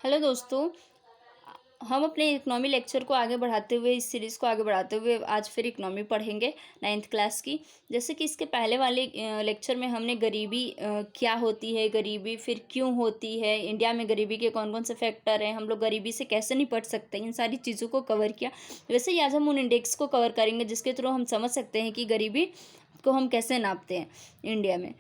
Hello दोस्तों। हम अपने इकोनॉमी लेक्चर को आगे बढ़ाते हुए इस सीरीज़ को आगे बढ़ाते हुए आज फिर इकोनॉमी पढ़ेंगे 9th क्लास की। जैसे कि इसके पहले वाले लेक्चर में हमने गरीबी क्या होती है, गरीबी फिर क्यों होती है, इंडिया में गरीबी के कौन कौन से फैक्टर हैं, हम लोग गरीबी से कैसे निपट सकते हैं, इन सारी चीज़ों को कवर किया। वैसे ही आज हम उन इंडेक्स को कवर करेंगे जिसके थ्रू हम समझ सकते हैं कि गरीबी को हम कैसे नापते हैं इंडिया में।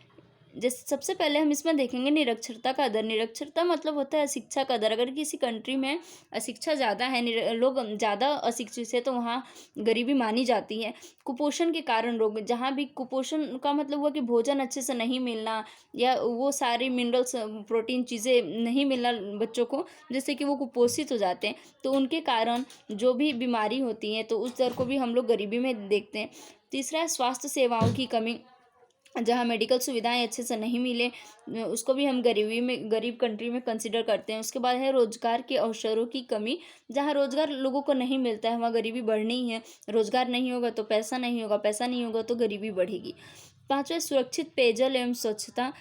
जैसे सबसे पहले हम इसमें देखेंगे निरक्षरता का दर। निरक्षरता मतलब होता है अशिक्षा का दर। अगर किसी कंट्री में अशिक्षा ज़्यादा है, लोग ज़्यादा अशिक्षित है, तो वहाँ गरीबी मानी जाती है। कुपोषण के कारण रोग, जहाँ भी कुपोषण का मतलब हुआ कि भोजन अच्छे से नहीं मिलना या वो सारी मिनरल्स प्रोटीन चीज़ें नहीं मिलना बच्चों को, जिससे कि वो कुपोषित हो जाते हैं, तो उनके कारण जो भी बीमारी होती है तो उस दर को भी हम लोग गरीबी में देखते हैं। तीसरा है स्वास्थ्य सेवाओं की कमी, जहाँ मेडिकल सुविधाएं अच्छे से नहीं मिले, उसको भी हम गरीबी में, गरीब कंट्री में कंसिडर करते हैं। उसके बाद है रोजगार के अवसरों की कमी, जहाँ रोजगार लोगों को नहीं मिलता है वहाँ गरीबी बढ़नी ही है। रोजगार नहीं होगा तो पैसा नहीं होगा, पैसा नहीं होगा तो गरीबी बढ़ेगी। पांचवा सुरक्षित पेयजल एवं स्वच्छता।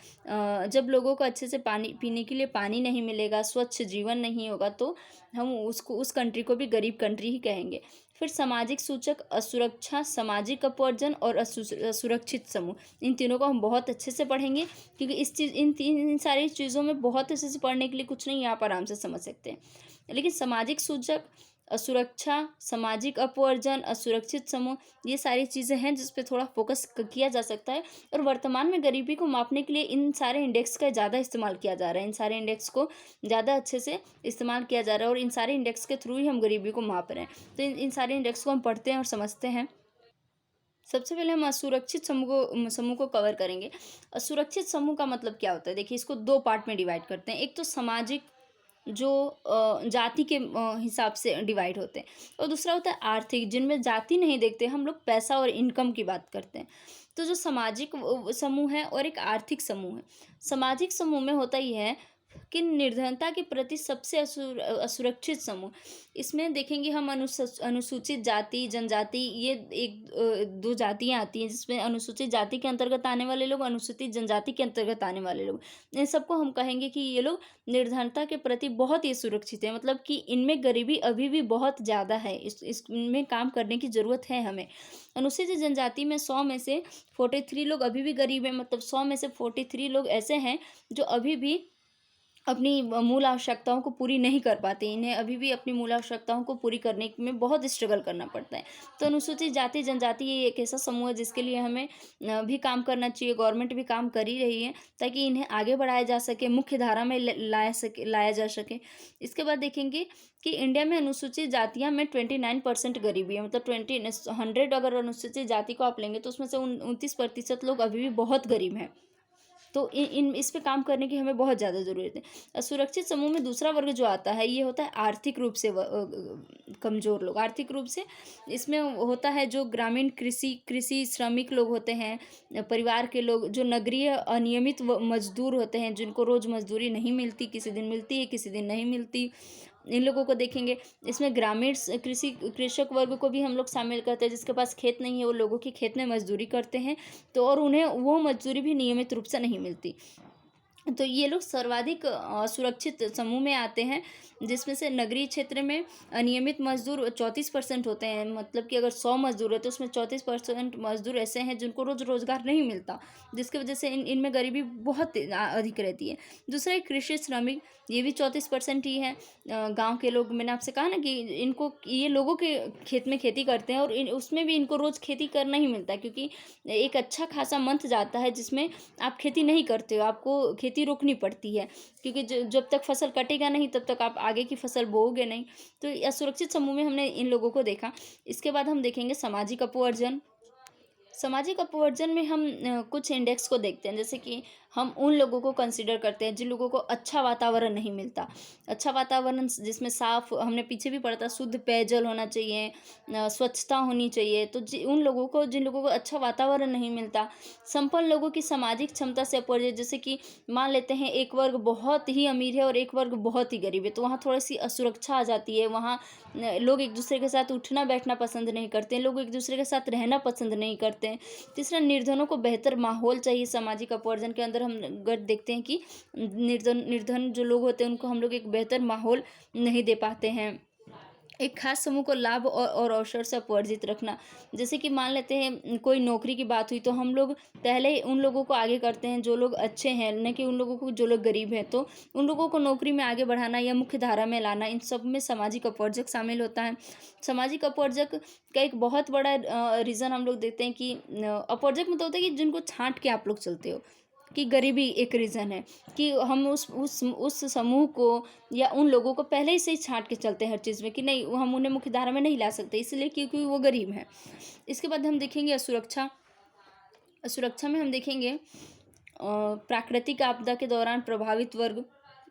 जब लोगों को अच्छे से पानी पीने के लिए पानी नहीं मिलेगा, स्वच्छ जीवन नहीं होगा, तो हम उसको, उस कंट्री को भी गरीब कंट्री ही कहेंगे। फिर सामाजिक सूचक, असुरक्षा, सामाजिक अपवर्जन और असुरक्षित समूह, इन तीनों को हम बहुत अच्छे से पढ़ेंगे, क्योंकि इन सारी चीज़ों में बहुत अच्छे से पढ़ने के लिए कुछ नहीं, यहाँ पर आराम से समझ सकते हैं। लेकिन सामाजिक सूचक, असुरक्षा, सामाजिक अपवर्जन, असुरक्षित समूह, ये सारी चीज़ें हैं जिस पे थोड़ा फोकस किया जा सकता है। और वर्तमान में गरीबी को मापने के लिए इन सारे इंडेक्स का ज़्यादा इस्तेमाल किया जा रहा है। इन सारे इंडेक्स को ज़्यादा अच्छे से इस्तेमाल किया जा रहा है और इन सारे इंडेक्स के थ्रू ही हम गरीबी को माप रहे हैं। तो इन सारे इंडेक्स को हम पढ़ते हैं और समझते हैं। सबसे पहले हम असुरक्षित समूह को कवर करेंगे। असुरक्षित समूह का मतलब क्या होता है? देखिए, इसको दो पार्ट में डिवाइड करते हैं। एक तो सामाजिक, जो जाति के हिसाब से डिवाइड होते हैं, और दूसरा होता है आर्थिक, जिनमें जाति नहीं देखते, हम लोग पैसा और इनकम की बात करते हैं। तो जो सामाजिक समूह है और एक आर्थिक समूह है। सामाजिक समूह में होता ही है कि निर्धनता के प्रति सबसे असुरक्षित समूह। इसमें देखेंगे हम अनुसूचित जाति, जनजाति, ये दो जातियां आती हैं, जिसमें अनुसूचित जाति के अंतर्गत आने वाले लोग, अनुसूचित जनजाति के अंतर्गत आने वाले लोग, इन सबको हम कहेंगे कि ये लोग निर्धनता के प्रति बहुत ही सुरक्षित है। मतलब कि इनमें गरीबी अभी भी बहुत ज़्यादा है, इसमें काम करने की ज़रूरत है हमें। अनुसूचित जनजाति में 100 में से 43 लोग अभी भी गरीब हैं। मतलब 100 में से 43 लोग ऐसे हैं जो अभी भी अपनी मूल आवश्यकताओं को पूरी नहीं कर पाते। इन्हें अभी भी अपनी मूल आवश्यकताओं को पूरी करने में बहुत स्ट्रगल करना पड़ता है। तो अनुसूचित जाति जनजाति ये एक ऐसा समूह है जिसके लिए हमें भी काम करना चाहिए। गवर्नमेंट भी काम कर ही रही है ताकि इन्हें आगे बढ़ाया जा सके, मुख्य धारा में लाया जा सके। इसके बाद देखेंगे कि इंडिया में अनुसूचित जातियां में 29% गरीबी है। मतलब 100 अगर अनुसूचित जाति को आप लेंगे तो उसमें से 29% लोग अभी भी बहुत गरीब हैं। तो इस पे काम करने की हमें बहुत ज़्यादा ज़रूरत है। असुरक्षित समूह में दूसरा वर्ग जो आता है, ये होता है आर्थिक रूप से कमज़ोर लोग। आर्थिक रूप से इसमें होता है जो ग्रामीण कृषि श्रमिक लोग होते हैं, परिवार के लोग, जो नगरीय अनियमित मजदूर होते हैं, जिनको रोज़ मजदूरी नहीं मिलती, किसी दिन मिलती है किसी दिन नहीं मिलती, इन लोगों को देखेंगे। इसमें ग्रामीण कृषक वर्ग को भी हम लोग शामिल करते हैं, जिसके पास खेत नहीं है, वो लोगों के खेत में मजदूरी करते हैं, तो और उन्हें वो मजदूरी भी नियमित रूप से नहीं मिलती। तो ये लोग सर्वाधिक सुरक्षित समूह में आते हैं, जिसमें से नगरीय क्षेत्र में अनियमित मजदूर 34% होते हैं। मतलब कि अगर 100 मजदूर है तो उसमें 34% मजदूर ऐसे हैं जिनको रोज़गार नहीं मिलता, जिसकी वजह से इनमें गरीबी बहुत अधिक रहती है। दूसरा एक कृषि श्रमिक, ये भी 34% ही है। गांव के लोग, मैंने आपसे कहा ना कि इनको, ये लोगों के खेत में खेती करते हैं और उसमें भी इनको रोज़ खेती करना ही मिलता है, क्योंकि एक अच्छा खासा मंथ जाता है जिसमें आप खेती नहीं करते हो, आपको खेती रोकनी पड़ती है, क्योंकि जब तक फसल कटेगा नहीं तब तक आप आगे की फसल बोओगे नहीं। तो असुरक्षित समूह में हमने इन लोगों को देखा। इसके बाद हम देखेंगे सामाजिक अपवर्जन। सामाजिक अपवर्जन में हम कुछ इंडेक्स को देखते हैं, जैसे कि हम उन लोगों को कंसिडर करते हैं जिन लोगों को अच्छा वातावरण नहीं मिलता। अच्छा वातावरण जिसमें साफ, हमने पीछे भी पढ़ा था, शुद्ध पेयजल होना चाहिए, स्वच्छता होनी चाहिए। तो उन लोगों को, जिन लोगों को अच्छा वातावरण नहीं मिलता। संपन्न लोगों की सामाजिक क्षमता से अपवर्जन, जैसे कि मान लेते हैं एक वर्ग बहुत ही अमीर है और एक वर्ग बहुत ही गरीब है, तो वहाँ थोड़ी सी असुरक्षा आ जाती है। वहाँ लोग एक दूसरे के साथ उठना बैठना पसंद नहीं करते, लोग एक दूसरे के साथ रहना पसंद नहीं करते हैं। तीसरा, निर्धनों को बेहतर माहौल चाहिए। सामाजिक अपवर्जन के अंदर हम अगर देखते हैं कि निर्धन जो लोग होते हैं उनको हम लोग एक बेहतर माहौल नहीं दे पाते हैं। एक खास समूह को लाभ और अवसर से अपवर्जित रखना। जैसे कि मान लेते हैं कोई नौकरी की बात हुई तो हम लोग पहले उन लोगों को आगे करते हैं जो लोग अच्छे हैं, न कि उन लोगों को जो लोग गरीब हैं। तो उन लोगों को नौकरी में आगे बढ़ाना या मुख्य धारा में लाना, इन सब में सामाजिक अपवर्जक शामिल होता है। सामाजिक अपवर्जक का एक बहुत बड़ा रीज़न हम लोग देखते हैं कि अपवर्जक मतलब होता है कि जिनको छाँट के आप लोग चलते हो, कि गरीबी एक रीज़न है कि हम उस समूह को या उन लोगों को पहले ही से ही छाँट के चलते हैं हर चीज़ में, कि नहीं हम उन्हें मुख्य धारा में नहीं ला सकते इसलिए क्योंकि वो गरीब हैं। इसके बाद हम देखेंगे असुरक्षा। असुरक्षा में हम देखेंगे प्राकृतिक आपदा के दौरान प्रभावित वर्ग।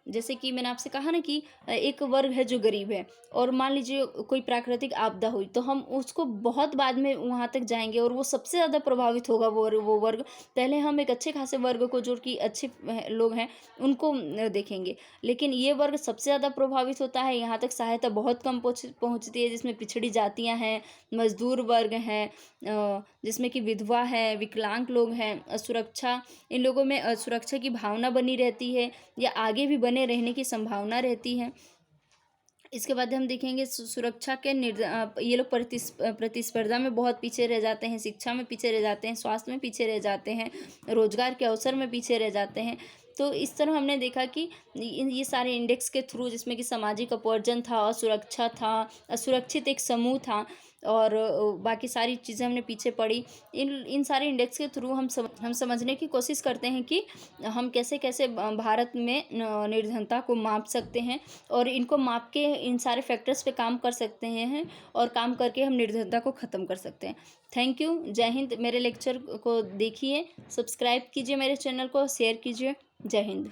जैसे कि मैंने आपसे कहा ना कि एक वर्ग है जो गरीब है, और मान लीजिए कोई प्राकृतिक आपदा हुई तो हम उसको बहुत बाद में वहाँ तक जाएंगे और वो सबसे ज़्यादा प्रभावित होगा वो वर्ग। पहले हम एक अच्छे खासे वर्ग को, जो कि अच्छे लोग हैं, उनको देखेंगे। लेकिन ये वर्ग सबसे ज़्यादा प्रभावित होता है, यहाँ तक सहायता बहुत कम पहुँचती है, जिसमें पिछड़ी जातियाँ हैं, मजदूर वर्ग हैं, जिसमें कि विधवा है, विकलांग लोग हैं। असुरक्षा, इन लोगों में असुरक्षा की भावना बनी रहती है या आगे भी बने रहने की संभावना रहती है। इसके बाद हम देखेंगे सुरक्षा के ये लोग प्रतिस्पर्धा में बहुत पीछे रह जाते हैं, शिक्षा में पीछे रह जाते हैं, स्वास्थ्य में पीछे रह जाते हैं, रोजगार के अवसर में पीछे रह जाते हैं। तो इस तरह हमने देखा कि ये सारे इंडेक्स के थ्रू, जिसमें कि सामाजिक अपवर्जन था, असुरक्षा था, असुरक्षित एक समूह था, और बाकी सारी चीज़ें हमने पीछे पड़ी। इन सारे इंडेक्स के थ्रू हम समझने की कोशिश करते हैं कि हम कैसे कैसे भारत में निर्धनता को माप सकते हैं, और इनको माप के इन सारे फैक्टर्स पे काम कर सकते हैं, और काम करके हम निर्धनता को ख़त्म कर सकते हैं। Thank you. जय हिंद। मेरे लेक्चर को देखिए, सब्सक्राइब कीजिए मेरे चैनल को, शेयर कीजिए। जय हिंद।